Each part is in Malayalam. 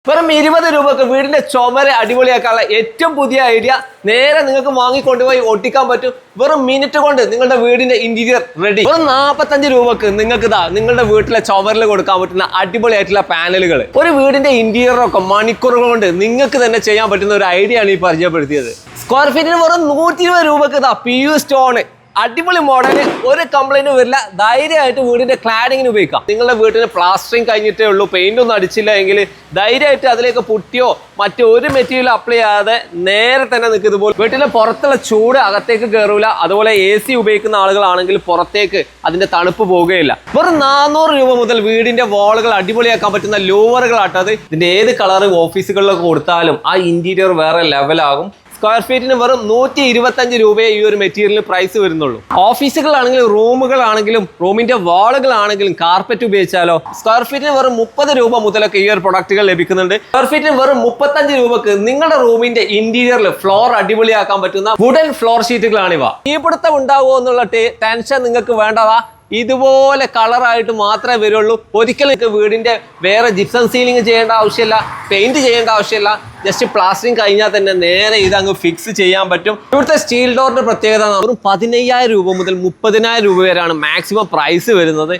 വെറും 20 രൂപക്ക് വീടിന്റെ ചുമര് അടിപൊളിയാക്കാനുള്ള ഏറ്റവും പുതിയ ഐഡിയ നേരെ നിങ്ങൾക്ക് വാങ്ങിക്കൊണ്ടുപോയി ഒട്ടിക്കാൻ പറ്റും. വെറും മിനിറ്റ് കൊണ്ട് നിങ്ങളുടെ വീടിന്റെ ഇന്റീരിയർ റെഡി. വെറും 45 രൂപക്ക് നിങ്ങൾക്ക് നിങ്ങളുടെ വീട്ടിലെ ചുമരിൽ കൊടുക്കാൻ പറ്റുന്ന അടിപൊളിയായിട്ടുള്ള പാനലുകൾ. ഒരു വീടിന്റെ ഇന്റീരിയറൊക്കെ മണിക്കൂറുകൾ കൊണ്ട് നിങ്ങൾക്ക് തന്നെ ചെയ്യാൻ പറ്റുന്ന ഒരു ഐഡിയ ആണ് ഈ പരിചയപ്പെടുത്തിയത്. സ്ക്വയർ ഫീറ്റിന് വെറും 120 രൂപക്ക് PU സ്റ്റോൺ അടിപൊളി മോഡല്, ഒരു കംപ്ലൈന്റും വരില്ല. ധൈര്യമായിട്ട് വീടിന്റെ ക്ലാഡിങ്ങിന് ഉപയോഗിക്കാം. നിങ്ങളുടെ വീട്ടിന് പ്ലാസ്റ്ററിങ് കഴിഞ്ഞിട്ടേ ഉള്ളൂ, പെയിന്റ് ഒന്നും അടിച്ചില്ല എങ്കിൽ ധൈര്യമായിട്ട് അതിലേക്ക് പുട്ടിയോ മറ്റൊരു മെറ്റീരിയൽ അപ്ലൈ ചെയ്യാതെ നേരെ തന്നെ നിങ്ങൾക്ക് ഇതുപോലെ വീട്ടിലെ പുറത്തുള്ള ചൂട് അകത്തേക്ക് കയറൂല. അതുപോലെ AC ഉപയോഗിക്കുന്ന ആളുകളാണെങ്കിൽ പുറത്തേക്ക് അതിന്റെ തണുപ്പ് പോവുകയില്ല. വെറും 400 രൂപ മുതൽ വീടിന്റെ വാളുകൾ അടിപൊളിയാക്കാൻ പറ്റുന്ന ലൂവറുകളാട്ടത്. ഇതിന്റെ ഏത് കളർ ഓഫീസുകളിലൊക്കെ കൊടുത്താലും ആ ഇന്റീരിയർ വേറെ ലെവലാകും. സ്ക്വയർ ഫീറ്റിന് വെറും 125 രൂപയെ ഈ ഒരു മെറ്റീരിയലിന് പ്രൈസ് വരുന്നുള്ളൂ. ഓഫീസുകളാണെങ്കിലും റൂമുകളാണെങ്കിലും റൂമിന്റെ വാളുകളാണെങ്കിലും കാർപ്പറ്റ് ഉപയോഗിച്ചാലോ സ്ക്വയർ ഫീറ്റിന് വെറും 30 രൂപ മുതലൊക്കെ ഈ ഒരു പ്രൊഡക്റ്റുകൾ ലഭിക്കുന്നുണ്ട്. സ്ക്വയർ ഫീറ്റിന് വെറും 35 രൂപക്ക് നിങ്ങളുടെ റൂമിന്റെ ഇന്റീരിയറിൽ ഫ്ലോർ അടിപൊളിയാക്കാൻ പറ്റുന്ന വുഡൻ ഫ്ലോർ ഷീറ്റുകളാണിവ. തീപിടുത്തം ഉണ്ടാവുമോ എന്നുള്ള ടെൻഷൻ നിങ്ങൾക്ക് വേണ്ടതാ. ഇതുപോലെ കളറായിട്ട് മാത്രമേ വരുള്ളൂ. ഒരിക്കലും വീടിന്റെ വേറെ ജിപ്സം സീലിംഗ് ചെയ്യേണ്ട ആവശ്യമില്ല, പെയിന്റ് ചെയ്യേണ്ട ആവശ്യമില്ല. ജസ്റ്റ് പ്ലാസ്റ്ററിങ് കഴിഞ്ഞാൽ തന്നെ നേരെ ഇതങ്ങ് ഫിക്സ് ചെയ്യാൻ പറ്റും. ഇവിടുത്തെ സ്റ്റീൽ ഡോറിന്റെ പ്രത്യേകത വെറും 15,000 രൂപ മുതൽ 30,000 രൂപ വരെയാണ് മാക്സിമം പ്രൈസ് വരുന്നത്.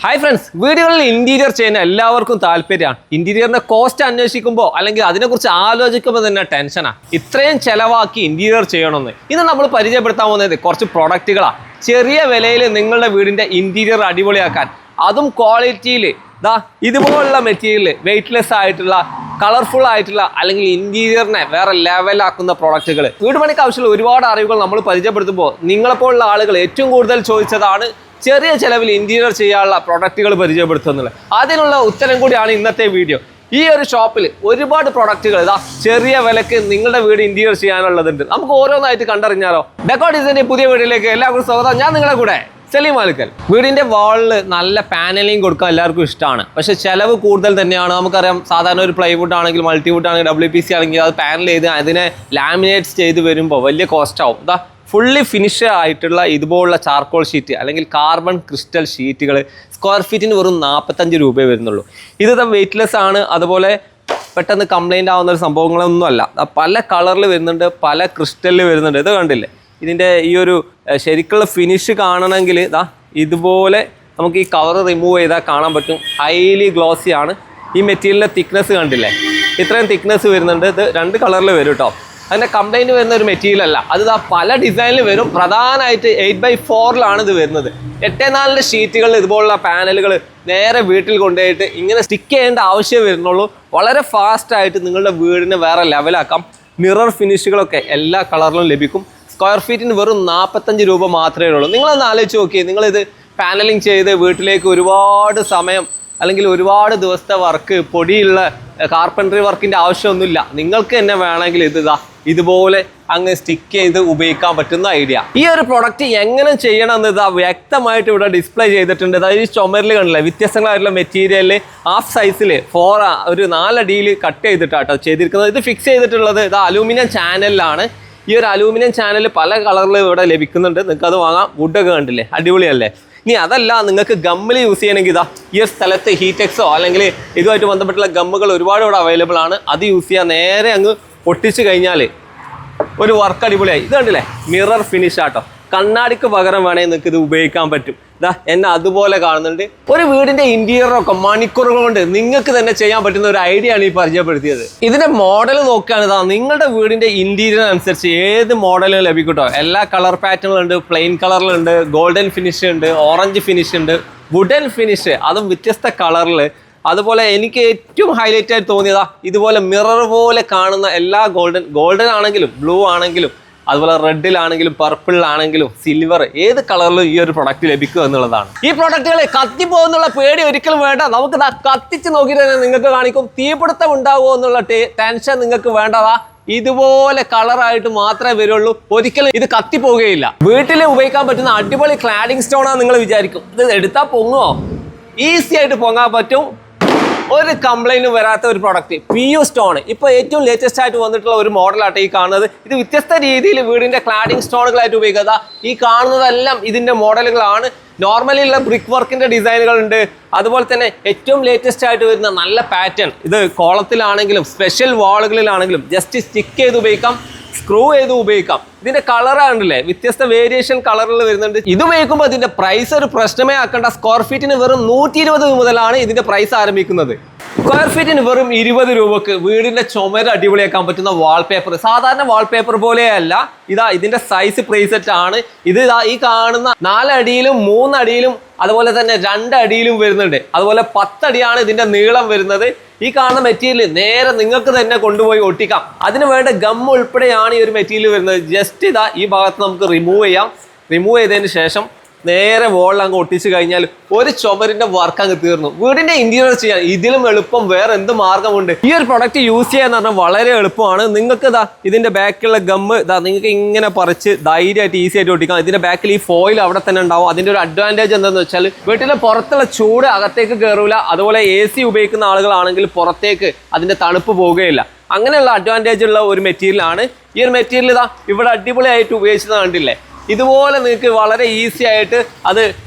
ഹായ് ഫ്രണ്ട്സ്, വീടുകളിൽ ഇന്റീരിയർ ചെയ്യുന്ന എല്ലാവർക്കും താല്പര്യമാണ്. ഇന്റീരിയറിന്റെ കോസ്റ്റ് അന്വേഷിക്കുമ്പോൾ അല്ലെങ്കിൽ അതിനെക്കുറിച്ച് ആലോചിക്കുമ്പോൾ തന്നെ ടെൻഷനാണ്. ഇത്രയും ചെലവാക്കി ഇന്റീരിയർ ചെയ്യണമെന്ന്. ഇത് നമ്മൾ പരിചയപ്പെടുത്താൻ പോകുന്നത് കുറച്ച് പ്രൊഡക്റ്റുകളാണ്. ചെറിയ വിലയിൽ നിങ്ങളുടെ വീടിന്റെ ഇന്റീരിയർ അടിപൊളിയാക്കാൻ, അതും ക്വാളിറ്റിയിൽ ഇതുപോലുള്ള മെറ്റീരിയൽ, വെയ്റ്റ്ലെസ് ആയിട്ടുള്ള, കളർഫുൾ ആയിട്ടുള്ള, അല്ലെങ്കിൽ ഇന്റീരിയറിനെ വേറെ ലെവലാക്കുന്ന പ്രോഡക്റ്റുകൾ. വീട് പണിക്ക് ആവശ്യമുള്ള ഒരുപാട് അറിവുകൾ നമ്മൾ പരിചയപ്പെടുത്തുമ്പോൾ നിങ്ങളെപ്പോലുള്ള ആളുകൾ ഏറ്റവും കൂടുതൽ ചോദിച്ചതാണ് ചെറിയ ചെലവിൽ ഇന്റീരിയർ ചെയ്യാനുള്ള പ്രൊഡക്റ്റുകൾ പരിചയപ്പെടുത്തുന്നത്. അതിനുള്ള ഉത്തരം കൂടിയാണ് ഇന്നത്തെ വീഡിയോ. ഈ ഒരു ഷോപ്പിൽ ഒരുപാട് പ്രൊഡക്റ്റുകൾ ചെറിയ വിലക്ക് നിങ്ങളുടെ വീട് ഇന്റീരിയർ ചെയ്യാനുള്ളതുണ്ട്. നമുക്ക് ഓരോന്നായിട്ട് കണ്ടറിഞ്ഞാലോ. ഡെക്കോ ഡിസൈൻ്റെ പുതിയ വീഡിയോയിലേക്ക് എല്ലാവർക്കും സ്വാഗതം. ഞാൻ നിങ്ങളുടെ കൂടെ സലീം മാലിക്കൽ. വീടിന്റെ വാളിൽ നല്ല പാനലിംഗ് കൊടുക്കാൻ എല്ലാവർക്കും ഇഷ്ടമാണ്, പക്ഷെ ചിലവ് കൂടുതൽ തന്നെയാണ്. നമുക്കറിയാം, സാധാരണ ഒരു പ്ലൈവുഡ് ആണെങ്കിൽ, മൾട്ടിവുഡ് ആണെങ്കിൽ, WPC ആണെങ്കിൽ അത് പാനൽ ചെയ്ത് അതിനെ ലാമിനേറ്റ്സ് ചെയ്ത് വരുമ്പോൾ വലിയ കോസ്റ്റ് ആവും. ഫുള്ളി ഫിനിഷ് ആയിട്ടുള്ള ഇതുപോലുള്ള ചാർക്കോൾ ഷീറ്റ് അല്ലെങ്കിൽ കാർബൺ ക്രിസ്റ്റൽ ഷീറ്റുകൾ സ്ക്വയർ ഫീറ്റിന് വെറും 45 രൂപയെ വരുന്നുള്ളൂ. ഇത് വെയ്റ്റ്ലെസ് ആണ്, അതുപോലെ പെട്ടെന്ന് കംപ്ലൈൻ്റ് ആവുന്ന ഒരു സംഭവങ്ങളൊന്നുമല്ല. പല കളറിൽ വരുന്നുണ്ട്, പല ക്രിസ്റ്റലിൽ വരുന്നുണ്ട്. ഇത് കണ്ടില്ലേ, ഇതിൻ്റെ ഈ ഒരു ശരിക്കുള്ള ഫിനിഷ് കാണണമെങ്കിൽ ഇതുപോലെ നമുക്ക് ഈ കവർ റിമൂവ് ചെയ്താൽ കാണാൻ പറ്റും. ഹൈലി ഗ്ലോസി ആണ്. ഈ മെറ്റീരിയലിൻ്റെ തിക്നെസ് കണ്ടില്ലേ, ഇത്രയും തിക്നെസ് വരുന്നുണ്ട്. ഇത് 2 കളറിൽ വരും കേട്ടോ. അതിൻ്റെ കംപ്ലൈൻറ്റ് വരുന്ന ഒരു മെറ്റീരിയൽ അല്ല, അത് പല ഡിസൈനിൽ വരും. പ്രധാനമായിട്ട് 8x4 ഇത് വരുന്നത്. 8x4 ഷീറ്റുകൾ ഇതുപോലുള്ള പാനലുകൾ നേരെ വീട്ടിൽ കൊണ്ടുപോയിട്ട് ഇങ്ങനെ സ്റ്റിക്ക് ചെയ്യേണ്ട ആവശ്യം വരുന്നുള്ളൂ. വളരെ ഫാസ്റ്റായിട്ട് നിങ്ങളുടെ വീടിനെ വേറെ ലെവലാക്കാം. മിറർ ഫിനിഷുകളൊക്കെ എല്ലാ കളറിലും ലഭിക്കും. സ്ക്വയർ ഫീറ്റിന് വെറും 45 രൂപ മാത്രമേ ഉള്ളൂ. നിങ്ങളൊന്ന് ആലോചിച്ച് നോക്കിയേ, നിങ്ങളിത് പാനലിങ് ചെയ്ത് വീട്ടിലേക്ക് ഒരുപാട് സമയം അല്ലെങ്കിൽ ഒരുപാട് ദിവസത്തെ വർക്ക്, പൊടിയുള്ള കാർപ്പൻട്രി വർക്കിൻ്റെ ആവശ്യമൊന്നുമില്ല. നിങ്ങൾക്ക് തന്നെ വേണമെങ്കിൽ ഇതുപോലെ അങ്ങ് സ്റ്റിക്ക് ചെയ്ത് ഉപയോഗിക്കാൻ പറ്റുന്ന ഐഡിയ. ഈ ഒരു പ്രൊഡക്റ്റ് എങ്ങനെ ചെയ്യണമെന്ന് വ്യക്തമായിട്ട് ഇവിടെ ഡിസ്പ്ലേ ചെയ്തിട്ടുണ്ട്. അതായത് ഈ ചുമരിൽ കണ്ടില്ലേ, വ്യത്യസ്തങ്ങളായിട്ടുള്ള മെറ്റീരിയലിൽ ഹാഫ് സൈസിൽ ഒരു 4 അടിയിൽ കട്ട് ചെയ്തിട്ടാട്ടോ ചെയ്തിരിക്കുന്നത്. ഇത് ഫിക്സ് ചെയ്തിട്ടുള്ളത് അലൂമിനിയം ചാനലിലാണ്. ഈ ഒരു അലൂമിനിയം ചാനൽ പല കളറിൽ ഇവിടെ ലഭിക്കുന്നുണ്ട്. നിങ്ങൾക്ക് അത് വാങ്ങാം. വുഡൊക്കെ കണ്ടില്ലേ, അടിപൊളിയല്ലേ. ഇനി അതല്ല, നിങ്ങൾക്ക് ഗമ്മിൽ യൂസ് ചെയ്യണമെങ്കിൽ ഈ ഒരു സ്ഥലത്ത് ഹീറ്റെക്സോ അല്ലെങ്കിൽ ഇതുമായിട്ട് ബന്ധപ്പെട്ടുള്ള ഗമ്മുകൾ ഒരുപാട് ഇവിടെ അവൈലബിൾ ആണ്. അത് യൂസ് ചെയ്യാൻ നേരെ അങ്ങ് പൊട്ടിച്ച് കഴിഞ്ഞാൽ ഒരു വർക്ക് അടിപൊളിയായി. ഇത് കണ്ടില്ലേ, മിറർ ഫിനിഷ് ആട്ടോ. കണ്ണാടിക്ക് പകരം വേണമെങ്കിൽ നിങ്ങൾക്ക് ഇത് ഉപയോഗിക്കാൻ പറ്റും. എന്നെ അതുപോലെ കാണുന്നുണ്ട്. ഒരു വീടിന്റെ ഇന്റീരിയറൊക്കെ മണിക്കൂറുകൾ കൊണ്ട് നിങ്ങൾക്ക് തന്നെ ചെയ്യാൻ പറ്റുന്ന ഒരു ഐഡിയ ആണ് ഈ പരിചയപ്പെടുത്തിയത്. ഇതിന്റെ മോഡൽ നോക്കുകയാണ്, നിങ്ങളുടെ വീടിന്റെ ഇന്റീരിയർ അനുസരിച്ച് ഏത് മോഡലും ലഭിക്കട്ടോ. എല്ലാ കളർ പാറ്റേണിലുണ്ട്, പ്ലെയിൻ കളറിലുണ്ട്, ഗോൾഡൻ ഫിനിഷ് ഉണ്ട്, ഓറഞ്ച് ഫിനിഷ് ഉണ്ട്, വുഡൻ ഫിനിഷ്, അതും വ്യത്യസ്ത കളറിൽ. അതുപോലെ എനിക്ക് ഏറ്റവും ഹൈലൈറ്റ് ആയിട്ട് തോന്നിയതാ ഇതുപോലെ മിറർ പോലെ കാണുന്ന എല്ലാ ഗോൾഡൻ ആണെങ്കിലും ബ്ലൂ ആണെങ്കിലും അതുപോലെ റെഡിലാണെങ്കിലും പർപ്പിളിലാണെങ്കിലും സിൽവർ, ഏത് കളറിലും ഈ ഒരു പ്രൊഡക്റ്റ് ലഭിക്കുക എന്നുള്ളതാണ്. ഈ പ്രൊഡക്റ്റുകൾ കത്തിപ്പോകുന്നുള്ള പേടി ഒരിക്കലും വേണ്ട. നമുക്ക് കത്തിച്ച് നോക്കിയിട്ട് തന്നെ നിങ്ങൾക്ക് കാണിക്കും. തീപിടുത്തം ഉണ്ടാവുമോ എന്നുള്ള ടെൻഷൻ നിങ്ങൾക്ക് വേണ്ടതാ. ഇതുപോലെ കളറായിട്ട് മാത്രമേ വരുള്ളൂ. ഒരിക്കലും ഇത് കത്തിപ്പോകുകയില്ല. വീട്ടിൽ ഉപയോഗിക്കാൻ പറ്റുന്ന അടിപൊളി ക്ലാഡിംഗ് സ്റ്റോൺ ആണ് നിങ്ങൾ വിചാരിക്കും. ഇത് എടുത്താൽ പൊങ്ങുമോ? ഈസി ആയിട്ട് പൊങ്ങാൻ പറ്റും. ഒരു കംപ്ലൈന്റ് വരാത്ത ഒരു പ്രൊഡക്റ്റ് PU സ്റ്റോൺ. ഇപ്പൊ ഏറ്റവും ലേറ്റസ്റ്റ് ആയിട്ട് വന്നിട്ടുള്ള ഒരു മോഡലായിട്ട് ഈ കാണുന്നത്. ഇത് വ്യത്യസ്ത രീതിയിൽ വീടിന്റെ ക്ലാഡിംഗ് സ്റ്റോണുകളായിട്ട് ഉപയോഗിക്കുക. ഈ കാണുന്നതെല്ലാം ഇതിന്റെ മോഡലുകളാണ്. നോർമലി ഉള്ള ബ്രിക്ക് വർക്കിന്റെ ഡിസൈനുകൾ ഉണ്ട്. അതുപോലെ തന്നെ ഏറ്റവും ലേറ്റസ്റ്റ് ആയിട്ട് വരുന്ന നല്ല പാറ്റേൺ. ഇത് കോളത്തിലാണെങ്കിലും സ്പെഷ്യൽ വാളുകളിലാണെങ്കിലും ജസ്റ്റ് സ്റ്റിക്ക് ചെയ്ത് ഉപയോഗിക്കാം, സ്ക്രൂ ചെയ്ത് ഉപയോഗിക്കാം. ഇതിന്റെ കളറാണല്ലേ വ്യത്യസ്ത വേരിയേഷൻ കളറുകൾ വരുന്നുണ്ട്. ഇത് ഉപയോഗിക്കുമ്പോൾ ഇതിന്റെ പ്രൈസ് ഒരു പ്രശ്നമേ ആക്കേണ്ട. സ്ക്വയർ ഫീറ്റിന് വെറും 120 മുതലാണ് ഇതിന്റെ പ്രൈസ് ആരംഭിക്കുന്നത്. സ്ക്വയർ ഫീറ്റിന് വെറും 20 രൂപക്ക് വീടിന്റെ ചുമര് അടിപൊളിയാക്കാൻ പറ്റുന്ന വാൾപേപ്പർ. സാധാരണ വാൾപേപ്പർ പോലെയല്ല, ഇതിന്റെ സൈസ് പ്രീസെറ്റ് ആണ്. ഇത് ഈ കാണുന്ന 4 അടിയിലും 3 അടിയിലും അതുപോലെ തന്നെ 2 അടിയിലും വരുന്നുണ്ട്. അതുപോലെ 10 അടിയാണ് ഇതിന്റെ നീളം വരുന്നത്. ഈ കാണുന്ന മെറ്റീരിയൽ നേരെ നിങ്ങൾക്ക് തന്നെ കൊണ്ടുപോയി ഒട്ടിക്കാം. അതിന് വേണ്ട ഗം ഉൾപ്പെടെയാണ് ഈ ഒരു മെറ്റീരിയൽ വരുന്നത്. ജസ്റ്റ് ഈ ഭാഗത്ത് നമുക്ക് റിമൂവ് ചെയ്യാം. റിമൂവ് ചെയ്തതിന് ശേഷം നേരെ വോളിൽ അങ്ങ് ഒട്ടിച്ച് കഴിഞ്ഞാൽ ഒരു ചുമരിന്റെ വർക്ക് അങ്ങ് തീർന്നു. വീടിന്റെ ഇന്റീരിയർ ചെയ്യാൻ ഇതിലും എളുപ്പം വേറെ എന്ത് മാർഗമുണ്ട്? ഈ ഒരു പ്രൊഡക്റ്റ് യൂസ് ചെയ്യാന്ന് പറഞ്ഞാൽ വളരെ എളുപ്പമാണ്. നിങ്ങൾക്ക് ഇതിന്റെ ബാക്കിലുള്ള ഗമ്മ് നിങ്ങൾക്ക് ഇങ്ങനെ പറിച്ച് ധൈര്യമായിട്ട് ഈസി ആയിട്ട് ഒട്ടിക്കാം. ഇതിന്റെ ബാക്കിൽ ഈ ഫോയിൽ അവിടെ തന്നെ ഉണ്ടാവും. അതിന്റെ ഒരു അഡ്വാൻറ്റേജ് എന്താണെന്ന് വെച്ചാൽ വീട്ടിലെ പുറത്തുള്ള ചൂട് അകത്തേക്ക് കയറൂല. അതുപോലെ AC ഉപയോഗിക്കുന്ന ആളുകളാണെങ്കിൽ പുറത്തേക്ക് അതിന്റെ തണുപ്പ് പോവുകയില്ല. അങ്ങനെയുള്ള അഡ്വാൻറ്റേജ് ഉള്ള ഒരു മെറ്റീരിയലാണ്. ഈ ഒരു മെറ്റീരിയൽ ഇവിടെ അടിപൊളിയായിട്ട് ഉപയോഗിച്ചത് കണ്ടില്ലേ? ഇതുപോലെ നിങ്ങൾക്ക് വളരെ ഈസി ആയിട്ട് അത്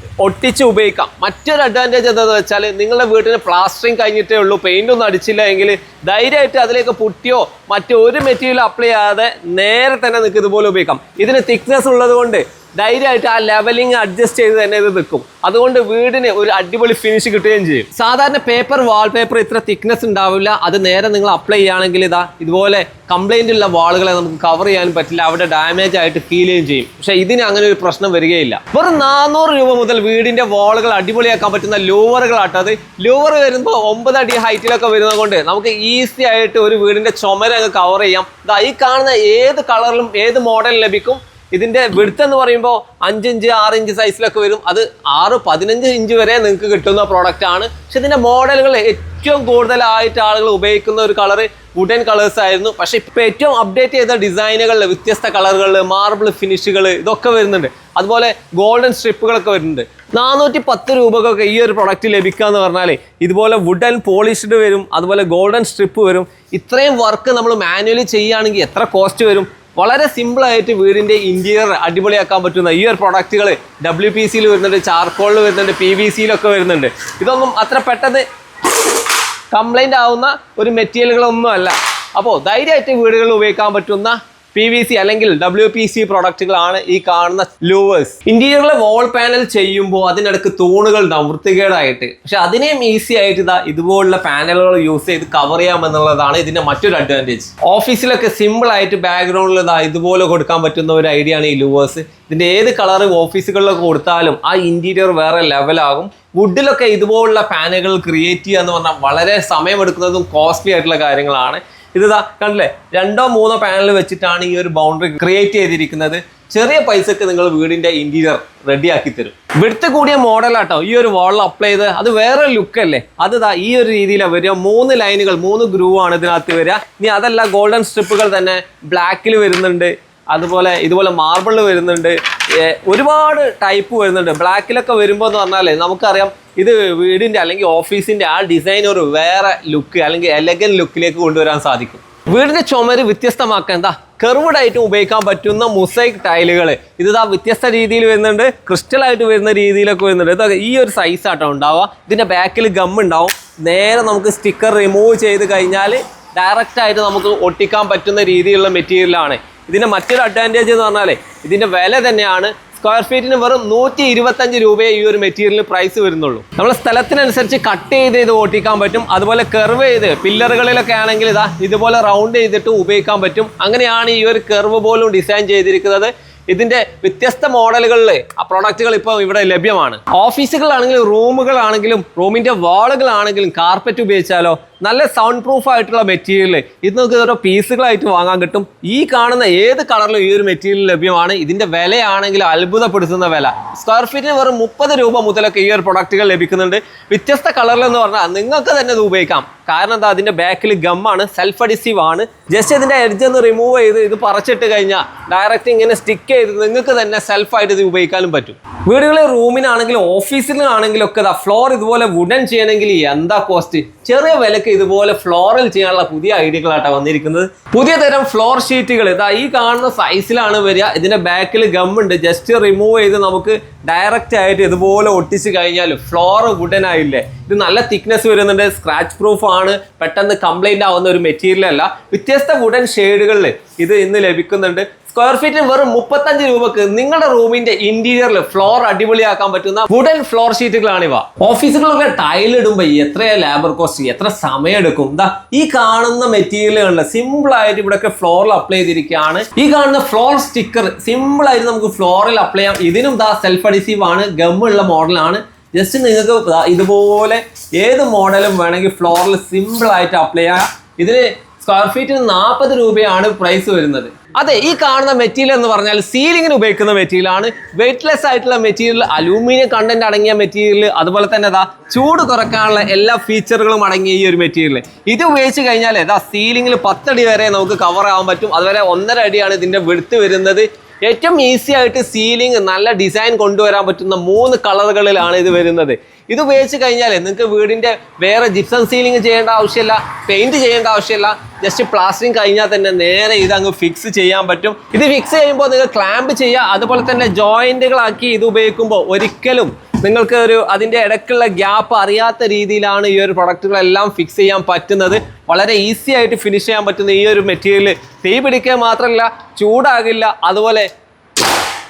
ഒട്ടിച്ച് ഉപയോഗിക്കാം. മറ്റൊരു അഡ്വാൻറ്റേജ് എന്താണെന്ന് വെച്ചാൽ നിങ്ങളുടെ വീട്ടിന് പ്ലാസ്റ്ററിങ് കഴിഞ്ഞിട്ടേ ഉള്ളൂ, പെയിന്റ് ഒന്നും അടിച്ചില്ല എങ്കിൽ ധൈര്യമായിട്ട് അതിലേക്ക് പുട്ടിയോ മറ്റൊരു മെറ്റീരിയൽ അപ്ലൈ ചെയ്യാതെ നേരെ തന്നെ നിങ്ങൾക്ക് ഇതുപോലെ ഉപയോഗിക്കാം. ഇതിന് തിക്നെസ് ഉള്ളത് കൊണ്ട് ധൈര്യമായിട്ട് ആ ലെവലിംഗ് അഡ്ജസ്റ്റ് ചെയ്ത് തന്നെ ഇത് നിൽക്കും. അതുകൊണ്ട് വീടിന് ഒരു അടിപൊളി ഫിനിഷ് കിട്ടുകയും ചെയ്യും. സാധാരണ പേപ്പർ വാൾപേപ്പർ ഇത്ര തിക്നെസ് ഉണ്ടാവില്ല. അത് നേരെ നിങ്ങൾ അപ്ലൈ ചെയ്യുകയാണെങ്കിൽ ഇതുപോലെ കംപ്ലൈന്റ് ഉള്ള വാളുകളെ നമുക്ക് കവർ ചെയ്യാൻ പറ്റില്ല. അവിടെ ഡാമേജ് ആയിട്ട് ഫീൽ ചെയ്യുകയും ചെയ്യും. പക്ഷേ ഇതിന് അങ്ങനെ ഒരു പ്രശ്നം വരികയില്ല. വെറും 400 രൂപ മുതൽ വീടിന്റെ വാളുകൾ അടിപൊളിയാക്കാൻ പറ്റുന്ന ലൂവറുകളാട്ടത്. ലൂവർ വരുമ്പോൾ 9 അടി ഹൈറ്റിലൊക്കെ വരുന്നത് കൊണ്ട് നമുക്ക് ഈസി ആയിട്ട് ഒരു വീടിന്റെ ചുമര് അങ്ങ് കവർ ചെയ്യാം. ഈ കാണുന്ന ഏത് കളറിലും ഏത് മോഡലും ലഭിക്കും. ഇതിന്റെ വിഡ്ത്ത് എന്ന് പറയുമ്പോൾ 5 ഇഞ്ച് 6 ഇഞ്ച് സൈസിലൊക്കെ വരും. അത് 6-15 ഇഞ്ച് വരെ നിങ്ങൾക്ക് കിട്ടുന്ന പ്രോഡക്റ്റ് ആണ്. പക്ഷെ ഇതിന്റെ മോഡലുകൾ ഏറ്റവും കൂടുതലായിട്ട് ആളുകൾ ഉപയോഗിക്കുന്ന ഒരു കളറ് വുഡൻ കളേഴ്സ് ആയിരുന്നു. പക്ഷെ ഇപ്പൊ ഏറ്റവും അപ്ഡേറ്റ് ചെയ്ത ഡിസൈനുകളിൽ വ്യത്യസ്ത കളറുകളിൽ മാർബിൾ ഫിനിഷുകൾ ഇതൊക്കെ വരുന്നുണ്ട്. അതുപോലെ ഗോൾഡൻ സ്ട്രിപ്പുകളൊക്കെ വരുന്നുണ്ട്. 410 രൂപക്കൊക്കെ ഈ ഒരു പ്രൊഡക്റ്റ് ലഭിക്കുക എന്ന് പറഞ്ഞാൽ ഇതുപോലെ വുഡൻ പോളിഷ്ഡ് വരും, അതുപോലെ ഗോൾഡൻ സ്ട്രിപ്പ് വരും. ഇത്രയും വർക്ക് നമ്മൾ മാനുവലി ചെയ്യുകയാണെങ്കിൽ എത്ര കോസ്റ്റ് വരും? വളരെ സിമ്പിളായിട്ട് വീടിൻ്റെ ഇന്റീരിയർ അടിപൊളിയാക്കാൻ പറ്റുന്ന ഈ ഒരു പ്രൊഡക്റ്റുകൾ WPCയിൽ വരുന്നുണ്ട്, ചാർക്കോളിൽ വരുന്നുണ്ട്, PVCയിലൊക്കെ വരുന്നുണ്ട്. ഇതൊന്നും അത്ര പെട്ടെന്ന് കംപ്ലൈൻ്റ് ആവുന്ന ഒരു മെറ്റീരിയലുകളൊന്നും അല്ല. അപ്പോൾ ധൈര്യമായിട്ട് വീടുകളിൽ ഉപയോഗിക്കാൻ പറ്റുന്ന PVC അല്ലെങ്കിൽ WPC പ്രൊഡക്റ്റുകളാണ് ഈ കാണുന്ന ലൂവേഴ്സ്. ഇന്റീരിയറിലെ വാൾ പാനൽ ചെയ്യുമ്പോൾ അതിനിടക്ക് തൂണുകൾ ഉണ്ടാവും വൃത്തികേടായിട്ട്. പക്ഷെ അതിനെയും ഈസി ആയിട്ട് ഇതുപോലുള്ള പാനലുകൾ യൂസ് ചെയ്ത് കവർ ചെയ്യാമെന്നുള്ളതാണ് ഇതിന്റെ മറ്റൊരു അഡ്വാൻറ്റേജ്. ഓഫീസിലൊക്കെ സിമ്പിൾ ആയിട്ട് ബാക്ക്ഗ്രൗണ്ടിൽ ഇതുപോലെ കൊടുക്കാൻ പറ്റുന്ന ഒരു ഐഡിയ ആണ് ഈ ലൂവേഴ്സ്. ഇതിന്റെ ഏത് കളർ ഓഫീസുകളിലൊക്കെ കൊടുത്താലും ആ ഇന്റീരിയർ വേറെ ലെവലാകും. വുഡിലൊക്കെ ഇതുപോലുള്ള പാനലുകൾ ക്രിയേറ്റ് ചെയ്യുക എന്ന് പറഞ്ഞാൽ വളരെ സമയമെടുക്കുന്നതും കോസ്റ്റ്ലി ആയിട്ടുള്ള കാര്യങ്ങളാണ്. കണ്ടില്ലേ, 2-3 പാനൽ വെച്ചിട്ടാണ് ഈ ഒരു ബൗണ്ടറി ക്രിയേറ്റ് ചെയ്തിരിക്കുന്നത്. ചെറിയ പൈസക്ക് നിങ്ങൾ വീടിന്റെ ഇന്റീരിയർ റെഡിയാക്കി തരും. വിടുത്ത് കൂടിയ മോഡലാട്ടോ ഈ ഒരു വാളിൽ അപ്ലൈ ചെയ്ത് അത് വേറെ ലുക്ക് അല്ലേ. അത് ഈ ഒരു രീതിയിലാണ് വരിക. 3 ലൈനുകൾ 3 ഗ്രൂവ് ആണ് ഇതിനകത്ത് വരിക. ഇനി അതല്ല ഗോൾഡൻ സ്ട്രിപ്പുകൾ തന്നെ ബ്ലാക്കിൽ വരുന്നുണ്ട്, അതുപോലെ ഇതുപോലെ മാർബിളിൽ വരുന്നുണ്ട്, ഒരുപാട് ടൈപ്പ് വരുന്നുണ്ട്. ബ്ലാക്കിലൊക്കെ വരുമ്പോൾ എന്ന് പറഞ്ഞാൽ നമുക്കറിയാം ഇത് വീടിന്റെ അല്ലെങ്കിൽ ഓഫീസിന്റെ ആ ഡിസൈൻ ഒരു വേറെ ലുക്ക് അല്ലെങ്കിൽ എലഗൻ ലുക്കിലേക്ക് കൊണ്ടുവരാൻ സാധിക്കും. വീടിന്റെ ചുമര് വ്യത്യസ്തമാക്കാൻ കർവ്ഡ് ആയിട്ട് ഉപയോഗിക്കാൻ പറ്റുന്ന മൊസൈക്ക് ടൈലുകൾ ഇത് വ്യത്യസ്ത രീതിയിൽ വരുന്നുണ്ട്. ക്രിസ്റ്റൽ ആയിട്ട് വരുന്ന രീതിയിലൊക്കെ വരുന്നുണ്ട്. ഇതൊക്കെ ഈ ഒരു സൈസ് ആട്ടോ ഉണ്ടാവുക. ഇതിന്റെ ബാക്കിൽ ഗം ഉണ്ടാവും. നേരെ നമുക്ക് സ്റ്റിക്കർ റിമൂവ് ചെയ്ത് കഴിഞ്ഞാൽ ഡയറക്റ്റ് ആയിട്ട് നമുക്ക് ഒട്ടിക്കാൻ പറ്റുന്ന രീതിയിലുള്ള മെറ്റീരിയലാണ്. ഇതിന്റെ മറ്റൊരു അഡ്വാൻറ്റേജ് എന്ന് പറഞ്ഞാൽ ഇതിന്റെ വില തന്നെയാണ്. സ്ക്വയർ ഫീറ്റിന് വെറും 125 രൂപയെ ഈ ഒരു മെറ്റീരിയലിന് പ്രൈസ് വരുന്നുള്ളൂ. നമ്മുടെ സ്ഥലത്തിനനുസരിച്ച് കട്ട് ചെയ്ത് ഇത് ഓട്ടിക്കാൻ പറ്റും. അതുപോലെ കർവ് ചെയ്ത് പില്ലറുകളിലൊക്കെ ആണെങ്കിൽ ഇതുപോലെ റൗണ്ട് ചെയ്തിട്ട് ഉപയോഗിക്കാൻ പറ്റും. അങ്ങനെയാണ് ഈ ഒരു കർവ് പോലും ഡിസൈൻ ചെയ്തിരിക്കുന്നത്. ഇതിന്റെ വ്യത്യസ്ത മോഡലുകളിൽ ആ പ്രൊഡക്റ്റുകൾ ഇപ്പോൾ ഇവിടെ ലഭ്യമാണ്. ഓഫീസുകളാണെങ്കിലും റൂമുകളാണെങ്കിലും റൂമിന്റെ വാളുകളാണെങ്കിലും കാർപ്പറ്റ് ഉപയോഗിച്ചാലോ നല്ല സൗണ്ട് പ്രൂഫ് ആയിട്ടുള്ള മെറ്റീരിയൽ ഇത് നമുക്ക് ഓരോ പീസുകളായിട്ട് വാങ്ങാൻ കിട്ടും. ഈ കാണുന്ന ഏത് കളറിലും ഈ ഒരു മെറ്റീരിയൽ ലഭ്യമാണ്. ഇതിന്റെ വിലയാണെങ്കിൽ അത്ഭുതപ്പെടുത്തുന്ന വില. സ്ക്വയർ ഫീറ്റിന് വെറും 30 രൂപ മുതലൊക്കെ ഈ ഒരു പ്രൊഡക്റ്റുകൾ ലഭിക്കുന്നുണ്ട്. വ്യത്യസ്ത കളറിലെന്ന് പറഞ്ഞാൽ നിങ്ങൾക്ക് തന്നെ ഇത് ഉപയോഗിക്കാം. കാരണം എന്താ, അതിന്റെ ബാക്കിൽ ഗമ്മാണ്, സെൽഫ് അഡിസീവ് ആണ്. ജസ്റ്റ് ഇതിന്റെ എഡ്ജ് ഒന്ന് റിമൂവ് ചെയ്ത് ഇത് പറിച്ചിട്ട് കഴിഞ്ഞാൽ ഡയറക്റ്റ് ഇങ്ങനെ സ്റ്റിക്ക് ചെയ്ത് നിങ്ങൾക്ക് തന്നെ സെൽഫായിട്ട് ഇത് ഉപയോഗിക്കാനും പറ്റും. വീടുകളിൽ റൂമിനാണെങ്കിലും ഓഫീസിലാണെങ്കിലും ഒക്കെ ഫ്ലോർ ഇതുപോലെ വുഡൻ ചെയ്യണമെങ്കിൽ എന്താ കോസ്റ്റ്? ചെറിയ വിലക്ക് ഇതുപോലെ ഫ്ലോറിൽ ചെയ്യാനുള്ള പുതിയ ഐഡിയകളായിട്ടാണ് വന്നിരിക്കുന്നത്. പുതിയ തരം ഫ്ലോർ ഷീറ്റുകൾ ഇതാ ഈ കാണുന്ന സൈസിലാണ് വരിക. ഇതിന്റെ ബാക്കിൽ ഗമ്മുണ്ട്, ജസ്റ്റ് റിമൂവ് ചെയ്ത് നമുക്ക് ഡയറക്റ്റ് ആയിട്ട് ഇതുപോലെ ഒട്ടിച്ച് കഴിഞ്ഞാൽ ഫ്ലോർ വുഡൻ ആയില്ലേ. ഇത് നല്ല തിക്നെസ് വരുന്നുണ്ട്, സ്ക്രാച്ച് പ്രൂഫ് ആണ്, പെട്ടെന്ന് കംപ്ലൈന്റ് ആവുന്ന ഒരു മെറ്റീരിയൽ അല്ല. വ്യത്യസ്ത വുഡൻ ഷെയ്ഡുകളിൽ ഇത് ഇന്ന് ലഭിക്കുന്നുണ്ട്. സ്ക്വയർ ഫീറ്റിന് വെറും 35 രൂപക്ക് നിങ്ങളുടെ റൂമിന്റെ ഇന്റീരിയറിൽ ഫ്ലോർ അടിപൊളിയാക്കാൻ പറ്റുന്ന വുഡൻ ഫ്ലോർ ഷീറ്റുകളാണ് ഇവ. ഓഫീസുകളൊക്കെ ടൈൽ ഇടുമ്പോൾ എത്ര ലേബർ കോസ്റ്റ്, എത്ര സമയം എടുക്കും. എന്താ ഈ കാണുന്ന മെറ്റീരിയലുകളിൽ സിമ്പിൾ ആയിട്ട് ഇവിടെയൊക്കെ ഫ്ലോറിൽ അപ്ലൈ ചെയ്തിരിക്കുകയാണ്. ഈ കാണുന്ന ഫ്ലോർ സ്റ്റിക്കർ സിമ്പിൾ ആയിട്ട് നമുക്ക് ഫ്ലോറിൽ അപ്ലൈ ചെയ്യാം. ഇതിനും സെൽഫ് അഡിസീവ് ആണ്, ഗമ്മുള്ള മോഡലാണ്. ജസ്റ്റ് നിങ്ങൾക്ക് ഇതുപോലെ ഏത് മോഡലും വേണമെങ്കിൽ ഫ്ലോറിൽ സിമ്പിൾ ആയിട്ട് അപ്ലൈ ചെയ്യാം. ഇതിന് സ്ക്വയർ ഫീറ്റിന് 40 രൂപയാണ് പ്രൈസ് വരുന്നത്. അതെ, ഈ കാണുന്ന മെറ്റീരിയൽ എന്ന് പറഞ്ഞാൽ സീലിങ്ങിന് ഉപയോഗിക്കുന്ന മെറ്റീരിയൽ ആണ്. വെയ്റ്റ്ലെസ് ആയിട്ടുള്ള മെറ്റീരിയൽ, അലൂമിനിയം കണ്ടന്റ് അടങ്ങിയ മെറ്റീരിയൽ, അതുപോലെ തന്നെ ചൂട് കുറയ്ക്കാനുള്ള എല്ലാ ഫീച്ചറുകളും അടങ്ങിയ ഈ ഒരു മെറ്റീരിയൽ. ഇത് ഉപയോഗിച്ച് കഴിഞ്ഞാൽ സീലിങ്ങിൽ 10 അടി വരെ നമുക്ക് കവർ ആവാൻ പറ്റും. അതുവരെ 1.5 അടിയാണ് ഇതിന്റെ വിഡ്ത്ത് വരുന്നത്. ഏറ്റവും ഈസി ആയിട്ട് സീലിംഗ് നല്ല ഡിസൈൻ കൊണ്ടുവരാൻ പറ്റുന്ന 3 കളറുകളിലാണ് ഇത് വരുന്നത്. ഇത് ഉപയോഗിച്ച് കഴിഞ്ഞാൽ നിങ്ങൾക്ക് വീടിന്റെ വേറെ ജിപ്സം സീലിംഗ് ചെയ്യേണ്ട ആവശ്യമില്ല, പെയിന്റ് ചെയ്യേണ്ട ആവശ്യമില്ല. ജസ്റ്റ് പ്ലാസ്റ്ററിങ് കഴിഞ്ഞാൽ തന്നെ നേരെ ഇത് അങ്ങ് ഫിക്സ് ചെയ്യാൻ പറ്റും. ഇത് ഫിക്സ് ചെയ്യുമ്പോൾ നിങ്ങൾ ക്ലാമ്പ് ചെയ്യുക. അതുപോലെ തന്നെ ജോയിന്റുകളാക്കി ഇത് ഉപയോഗിക്കുമ്പോൾ ഒരിക്കലും നിങ്ങൾക്ക് അതിൻ്റെ ഇടയ്ക്കുള്ള ഗ്യാപ്പ് അറിയാത്ത രീതിയിലാണ് ഈ ഒരു പ്രൊഡക്റ്റുകളെല്ലാം ഫിക്സ് ചെയ്യാൻ പറ്റുന്നത്. വളരെ ഈസി ആയിട്ട് ഫിനിഷ് ചെയ്യാൻ പറ്റുന്ന ഈ ഒരു മെറ്റീരിയൽ തീ പിടിക്കുക മാത്രമല്ല, ചൂടാകില്ല, അതുപോലെ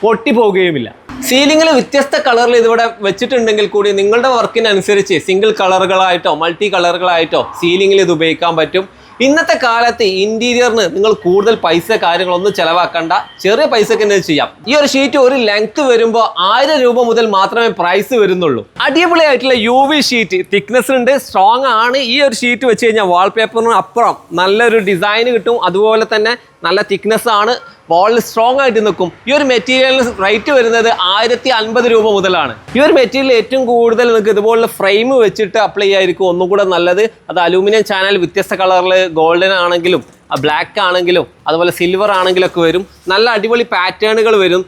പൊട്ടിപ്പോകുകയുമില്ല. സീലിംഗിൽ വ്യത്യസ്ത കളറിൽ ഇതിവിടെ വെച്ചിട്ടുണ്ടെങ്കിൽ കൂടി നിങ്ങളുടെ വർക്കിനനുസരിച്ച് സിംഗിൾ കളറുകളായിട്ടോ മൾട്ടി കളറുകളായിട്ടോ സീലിംഗിൽ ഇത് ഉപയോഗിക്കാൻ പറ്റും. ഇന്നത്തെ കാലത്ത് ഇന്റീരിയറിന് നിങ്ങൾ കൂടുതൽ പൈസ കാര്യങ്ങളൊന്നും ചെലവാക്കണ്ട, ചെറിയ പൈസക്ക് തന്നെ ചെയ്യാം. ഈ ഒരു ഷീറ്റ് ഒരു ലെങ്ത് വരുമ്പോൾ 1000 രൂപ മുതൽ മാത്രമേ പ്രൈസ് വരുന്നുള്ളൂ. അടിപൊളിയായിട്ടുള്ള UV ഷീറ്റ്, തിക്നെസ് ഉണ്ട്, സ്ട്രോങ് ആണ്. ഈ ഒരു ഷീറ്റ് വെച്ച് കഴിഞ്ഞാൽ വാൾപേപ്പറിന് അപ്പുറം നല്ലൊരു ഡിസൈൻ കിട്ടും. അതുപോലെ തന്നെ നല്ല തിക്നെസ് ആണ്, വാളിൽ സ്ട്രോങ് ആയിട്ട് നിൽക്കും. ഈ ഒരു മെറ്റീരിയലിന് റേറ്റ് വരുന്നത് 1050 രൂപ മുതലാണ്. ഈ ഒരു മെറ്റീരിയൽ ഏറ്റവും കൂടുതൽ നിങ്ങൾക്ക് ഇതുപോലുള്ള ഫ്രെയിം വെച്ചിട്ട് അപ്ലൈ ചെയ്യായിരിക്കും ഒന്നും കൂടെ നല്ലത്. അത് അലൂമിനിയം ചാനൽ വ്യത്യസ്ത കളറിൽ ഗോൾഡൻ ആണെങ്കിലും ബ്ലാക്ക് ആണെങ്കിലും അതുപോലെ സിൽവർ ആണെങ്കിലും ഒക്കെ വരും. നല്ല അടിപൊളി പാറ്റേണുകൾ വരും.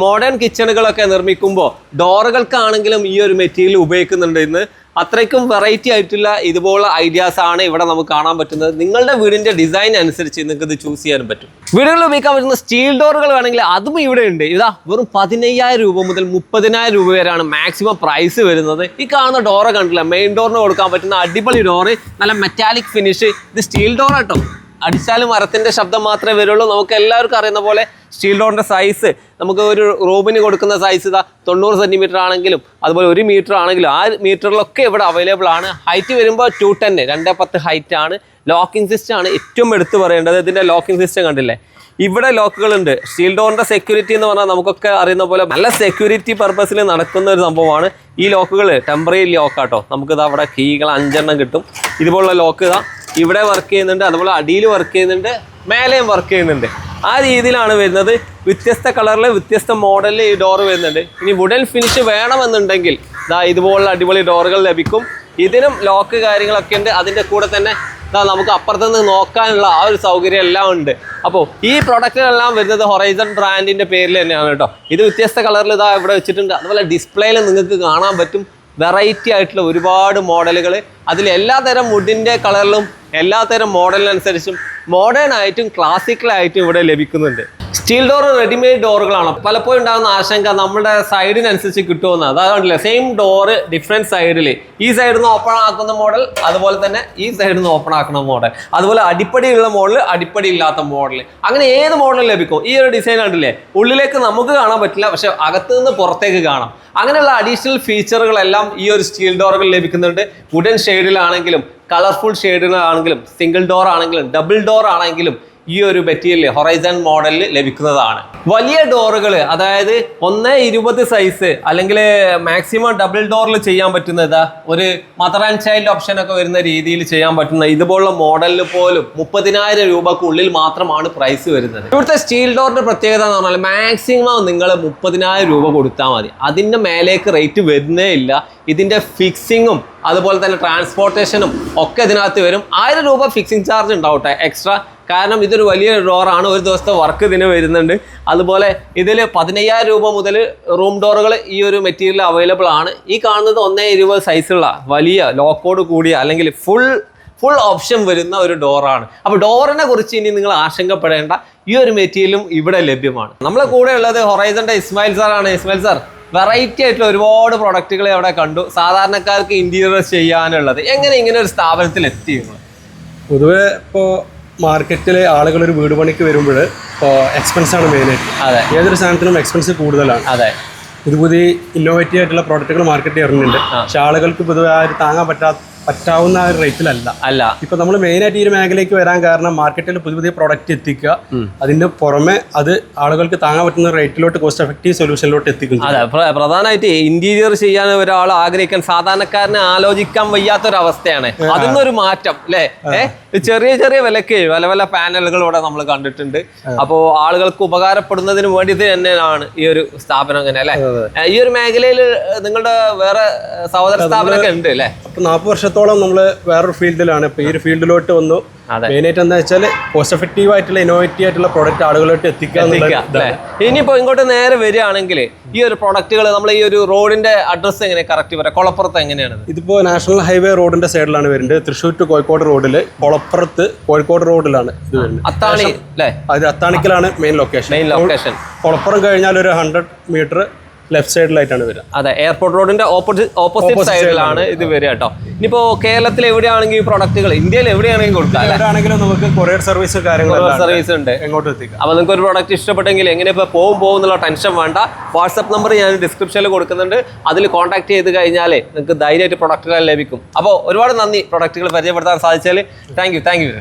മോഡേൺ കിച്ചണുകളൊക്കെ നിർമ്മിക്കുമ്പോൾ ഡോറുകൾക്കാണെങ്കിലും ഈ ഒരു മെറ്റീരിയൽ ഉപയോഗിക്കുന്നുണ്ട്. ഇന്ന് അത്രയ്ക്കും വെറൈറ്റി ആയിട്ടുള്ള ഇതുപോലുള്ള ഐഡിയാസ് ആണ് ഇവിടെ നമുക്ക് കാണാൻ പറ്റുന്നത്. നിങ്ങളുടെ വീടിന്റെ ഡിസൈൻ അനുസരിച്ച് നിങ്ങൾക്ക് ഇത് ചൂസ് ചെയ്യാനും പറ്റും. വീടുകളിൽ ഉപയോഗിക്കാൻ പറ്റുന്ന സ്റ്റീൽ ഡോറുകൾ വേണമെങ്കിൽ അതും ഇവിടെ ഉണ്ട്. വെറും 15000 രൂപ മുതൽ 30000 രൂപ വരെയാണ് മാക്സിമം പ്രൈസ് വരുന്നത്. ഈ കാണുന്ന ഡോറ് കണ്ടില്ല, മെയിൻ ഡോറിന് കൊടുക്കാൻ പറ്റുന്ന അടിപൊളി ഡോറ്, നല്ല മെറ്റാലിക് ഫിനിഷ്. ഇത് സ്റ്റീൽ ഡോർ കേട്ടോ, അടിച്ചാലും മരത്തിന്റെ ശബ്ദം മാത്രമേ വരുള്ളൂ. നമുക്ക് എല്ലാവർക്കും അറിയുന്ന പോലെ സ്റ്റീൽ ഡോറിന്റെ സൈസ് നമുക്ക് ഒരു റൂമിന് കൊടുക്കുന്ന സൈസ് 90 സെന്റിമീറ്റർ ആണെങ്കിലും അതുപോലെ 1 മീറ്റർ ആണെങ്കിലും ആ മീറ്ററിലൊക്കെ ഇവിടെ അവൈലബിൾ ആണ്. ഹൈറ്റ് വരുമ്പോൾ 210 210 ഹൈറ്റ് ആണ്. ലോക്കിംഗ് സിസ്റ്റം ആണ് ഏറ്റവും എടുത്തു പറയേണ്ടത്. ഇതിന്റെ ലോക്കിംഗ് സിസ്റ്റം കണ്ടില്ലേ, ഇവിടെ ലോക്കുകളുണ്ട്. സ്റ്റീൽ ഡോറിന്റെ സെക്യൂരിറ്റി എന്ന് പറഞ്ഞാൽ നമുക്കൊക്കെ അറിയുന്ന പോലെ നല്ല സെക്യൂരിറ്റി പർപ്പസിൽ നടക്കുന്ന ഒരു സംഭവമാണ്. ഈ ലോക്കുകൾ ടെമ്പററി ലോക്കാട്ടോ. നമുക്കിത് അവിടെ കീകൾ 5 കിട്ടും. ഇതുപോലുള്ള ലോക്ക് ഇവിടെ വർക്ക് ചെയ്യുന്നുണ്ട്, അതുപോലെ അടിയിൽ വർക്ക് ചെയ്യുന്നുണ്ട്, മേലെയും വർക്ക് ചെയ്യുന്നുണ്ട്. ആ രീതിയിലാണ് വരുന്നത്. വ്യത്യസ്ത കളറിൽ വ്യത്യസ്ത മോഡലിൽ ഈ ഡോറ് വരുന്നുണ്ട്. ഇനി വുഡൻ ഫിനിഷ് വേണമെന്നുണ്ടെങ്കിൽ ഇതുപോലുള്ള അടിപൊളി ഡോറുകൾ ലഭിക്കും. ഇതിനും ലോക്ക് കാര്യങ്ങളൊക്കെ ഉണ്ട്. അതിൻ്റെ കൂടെ തന്നെ നമുക്ക് അപ്പുറത്തുനിന്ന് നോക്കാനുള്ള ആ ഒരു സൗകര്യം എല്ലാം ഉണ്ട്. അപ്പോൾ ഈ പ്രൊഡക്റ്റുകളെല്ലാം വരുന്നത് ഹൊറൈസൺ ബ്രാൻഡിൻ്റെ പേരിൽ തന്നെയാണ് കേട്ടോ. ഇത് വ്യത്യസ്ത കളറിൽ ഇവിടെ വെച്ചിട്ടുണ്ട്. അതുപോലെ ഡിസ്പ്ലേയിൽ നിങ്ങൾക്ക് കാണാൻ പറ്റും വെറൈറ്റി ആയിട്ടുള്ള ഒരുപാട് മോഡലുകൾ. അതിൽ എല്ലാതരം വുഡിൻ്റെ കളറിലും എല്ലാതരം മോഡലിനനുസരിച്ചും മോഡേൺ ആയിട്ടും ക്ലാസിക്കലായിട്ടും ഇവിടെ ലഭിക്കുന്നുണ്ട്. സ്റ്റീൽ ഡോർ റെഡിമെയ്ഡ് ഡോറുകളാണ്. പലപ്പോഴും ഉണ്ടാകുന്ന ആശങ്ക നമ്മുടെ സൈഡിനനുസരിച്ച് കിട്ടുമെന്ന്. അതാകണ്ടില്ല, സെയിം ഡോറ് ഡിഫറെൻറ്റ് സൈഡിൽ, ഈ സൈഡിൽ നിന്ന് ഓപ്പൺ ആക്കുന്ന മോഡൽ, അതുപോലെ തന്നെ ഈ സൈഡിൽ നിന്ന് ഓപ്പൺ ആക്കുന്ന മോഡൽ, അതുപോലെ അടിപ്പടിയുള്ള മോഡൽ, അടിപ്പടി ഇല്ലാത്ത മോഡൽ, അങ്ങനെ ഏത് മോഡലും ലഭിക്കും. ഈ ഒരു ഡിസൈൻ കണ്ടില്ലേ, ഉള്ളിലേക്ക് നമുക്ക് കാണാൻ പറ്റില്ല, പക്ഷെ അകത്ത് നിന്ന് പുറത്തേക്ക് കാണാം. അങ്ങനെയുള്ള അഡീഷണൽ ഫീച്ചറുകളെല്ലാം ഈ ഒരു സ്റ്റീൽ ഡോറുകൾ ലഭിക്കുന്നുണ്ട്. വുഡൻ ഷെയ്ഡിലാണെങ്കിലും കളർഫുൾ ഷെയ്ഡിലാണെങ്കിലും സിംഗിൾ ഡോർ ആണെങ്കിലും ഡബിൾ ഡോർ ആണെങ്കിലും ഈ ഒരു മെറ്റീരിയൽ ഹൊറൈസൺ മോഡലിൽ ലഭിക്കുന്നതാണ്. വലിയ ഡോറുകൾ, അതായത് 1.20 സൈസ് അല്ലെങ്കിൽ മാക്സിമം ഡബിൾ ഡോറിൽ ചെയ്യാൻ പറ്റുന്നത് ഒരു മദർ ആൻഡ് ചൈൽഡ് ഓപ്ഷൻ ഒക്കെ വരുന്ന രീതിയിൽ ചെയ്യാൻ പറ്റുന്ന ഇതുപോലുള്ള മോഡലിൽ പോലും 30,000 രൂപക്കുള്ളിൽ മാത്രമാണ് പ്രൈസ് വരുന്നത്. ഇവിടുത്തെ സ്റ്റീൽ ഡോറിന്റെ പ്രത്യേകത എന്ന് പറഞ്ഞാൽ മാക്സിമം നിങ്ങൾ 30,000 രൂപ കൊടുത്താൽ മതി, അതിന്റെ മേലേക്ക് റേറ്റ് വരുന്നേ ഇല്ല. ഇതിന്റെ ഫിക്സിങ്ങും അതുപോലെ തന്നെ ട്രാൻസ്പോർട്ടേഷനും ഒക്കെ ഇതിനകത്ത് വരും. 1000 രൂപ ഫിക്സിംഗ് ചാർജ് ഉണ്ടാവട്ടെ എക്സ്ട്രാ, കാരണം ഇതൊരു വലിയ ഡോറാണ്, ഒരു ദിവസത്തെ വർക്ക് ഇതിന് വരുന്നുണ്ട്. അതുപോലെ ഇതിൽ 15,000 രൂപ മുതൽ റൂം ഡോറുകൾ ഈ ഒരു മെറ്റീരിയൽ അവൈലബിൾ ആണ്. ഈ കാണുന്നത് 1.20 സൈസുള്ള വലിയ ലോക്കോട് കൂടിയ അല്ലെങ്കിൽ ഫുൾ ഓപ്ഷൻ വരുന്ന ഒരു ഡോറാണ്. അപ്പോൾ ഡോറിനെ കുറിച്ച് ഇനി നിങ്ങൾ ആശങ്കപ്പെടേണ്ട, ഈ ഒരു മെറ്റീരിയലും ഇവിടെ ലഭ്യമാണ്. നമ്മളെ കൂടെ ഉള്ളത് ഹൊറൈസന്റെ ഇസ്മായിൽ സാറാണ്. ഇസ്മായിൽ സാർ, വെറൈറ്റി ആയിട്ടുള്ള ഒരുപാട് പ്രൊഡക്റ്റുകൾ അവിടെ കണ്ടു, സാധാരണക്കാർക്ക് ഇന്റീരിയർ ചെയ്യാനുള്ളത്. എങ്ങനെ ഇങ്ങനെ ഒരു സ്ഥാപനത്തിൽ എത്തി? പൊതുവെ ഇപ്പോൾ മാർക്കറ്റിൽ ആളുകൾ ഒരു വീട് പണിക്ക് വരുമ്പോൾ ഇപ്പോൾ എക്സ്പെൻസാണ് മെയിനായിട്ട്. അതെ, ഏതൊരു സാധനത്തിനും എക്സ്പെൻസ് കൂടുതലാണ്. അതെ, പുതിയ ഇന്നോവേറ്റീവ് ആയിട്ടുള്ള പ്രോഡക്റ്റുകൾ മാർക്കറ്റിൽ ഇറങ്ങുന്നുണ്ട്. പക്ഷെ ആളുകൾക്ക് പൊതുവെ ആ ഒരു താങ്ങാൻ പറ്റാവുന്ന ആ ഒരു റേറ്റിലല്ല. ഇപ്പൊ നമ്മൾ മെയിനായിട്ട് ഈ ഒരു മേഖലയ്ക്ക് വരാൻ കാരണം മാർക്കറ്റിൽ പുതിയ പ്രോഡക്റ്റ് എത്തിക്കുക, അതിന്റെ പുറമെ അത് ആളുകൾക്ക് താങ്ങാൻ പറ്റുന്ന റേറ്റിലോട്ട് കോസ്റ്റ് എഫക്റ്റീവ് സൊല്യൂഷനിലോട്ട് എത്തിക്കുന്നു. അതെ, പ്രധാനമായിട്ട് ഇന്റീരിയർ ചെയ്യാൻ ഒരാൾ ആഗ്രഹിക്കാൻ സാധാരണക്കാരനെ ആലോചിക്കാൻ വയ്യാത്തൊരവസ്ഥയാണ്. അതിന്നൊരു മാറ്റം അല്ലേ? ചെറിയ വിലക്ക് പല പാനലുകൾ ഇവിടെ നമ്മൾ കണ്ടിട്ടുണ്ട്. അപ്പോൾ ആളുകൾക്ക് ഉപകാരപ്പെടുന്നതിന് വേണ്ടിയിട്ട് തന്നെയാണ് ഈ ഒരു സ്ഥാപനം. അങ്ങനെ അല്ലെ? ഈ ഒരു മേഖലയിൽ നിങ്ങളുടെ വേറെ സഹോദര സ്ഥാപനമൊക്കെ ഉണ്ട് അല്ലേ? അപ്പൊ 40 വർഷത്തോളം നമ്മൾ വേറൊരു ഫീൽഡിലാണ്. ഇപ്പൊ ഈ ഒരു ഫീൽഡിലോട്ട് വന്നു. മെയിനായിട്ട് എന്താ വെച്ചാൽ കോസ്റ്റ് എഫക്റ്റീവ് ആയിട്ടുള്ള ഇന്നോവേറ്റീവ് ആയിട്ടുള്ള പ്രോഡക്റ്റ് ആളുകളായിട്ട് എത്തിക്കുക. ഇനിയിപ്പോ ഇങ്ങോട്ട് നേരെ വരികയാണെങ്കിൽ ഈ ഒരു പ്രൊഡക്റ്റുകൾ നമ്മൾ ഈ ഒരു റോഡിന്റെ അഡ്രസ് എങ്ങനെ കറക്റ്റ് പറയാം? കൊളപ്പുറത്ത് എങ്ങനെയാണ്? ഇതിപ്പോ നാഷണൽ ഹൈവേ റോഡിന്റെ സൈഡിലാണ് വരുന്നത്. തൃശ്ശൂർ ടു കോഴിക്കോട് റോഡിൽ കൊളപ്പുറത്ത് കോഴിക്കോട് റോഡിലാണ് ഇത് വരുന്നത്. അത്താണി അല്ലേ? അത് അത്താണിക്കലാണ് മെയിൻ ലൊക്കേഷൻ. കൊളപ്പുറം കഴിഞ്ഞാൽ ഒരു 100 മീറ്റർ ലെഫ്റ്റ് സൈഡിലായിട്ടാണ് വരിക. അതെ, എയർപോർട്ട് റോഡിന്റെ ഓപ്പോസിറ്റ് സൈഡിലാണ് ഇത് വരിക കേട്ടോ. ഇനിയിപ്പോ കേരളത്തിൽ എവിടെയാണെങ്കിൽ ഈ പ്രൊഡക്റ്റുകൾ ഇന്ത്യയിൽ എവിടെയാണെങ്കിലും കൊടുക്കാം. എവിടെയാണെങ്കിലും നമുക്ക് കൊറിയർ സർവീസ് സർവീസ് ഉണ്ട്, എങ്ങോട്ട് എത്തിക്കാം. അപ്പോൾ നിങ്ങൾക്ക് ഒരു പ്രോഡക്റ്റ് ഇഷ്ടപ്പെട്ടെങ്കിൽ എങ്ങനെ ഇപ്പോൾ പോകുന്നുള്ള ടെൻഷൻ വേണ്ട. വാട്സപ്പ് നമ്പർ ഞാൻ ഡിസ്ക്രിപ്ഷനിൽ കൊടുക്കുന്നുണ്ട്, അതിൽ കോൺടാക്ട് ചെയ്ത് കഴിഞ്ഞാൽ നിങ്ങൾക്ക് ധൈര്യമായിട്ട് പ്രൊഡക്റ്റുകൾ ലഭിക്കും. അപ്പോൾ ഒരുപാട് നന്ദി പ്രൊഡക്റ്റുകൾ പരിചയപ്പെടുത്താൻ സാധിച്ചാൽ. Thank you.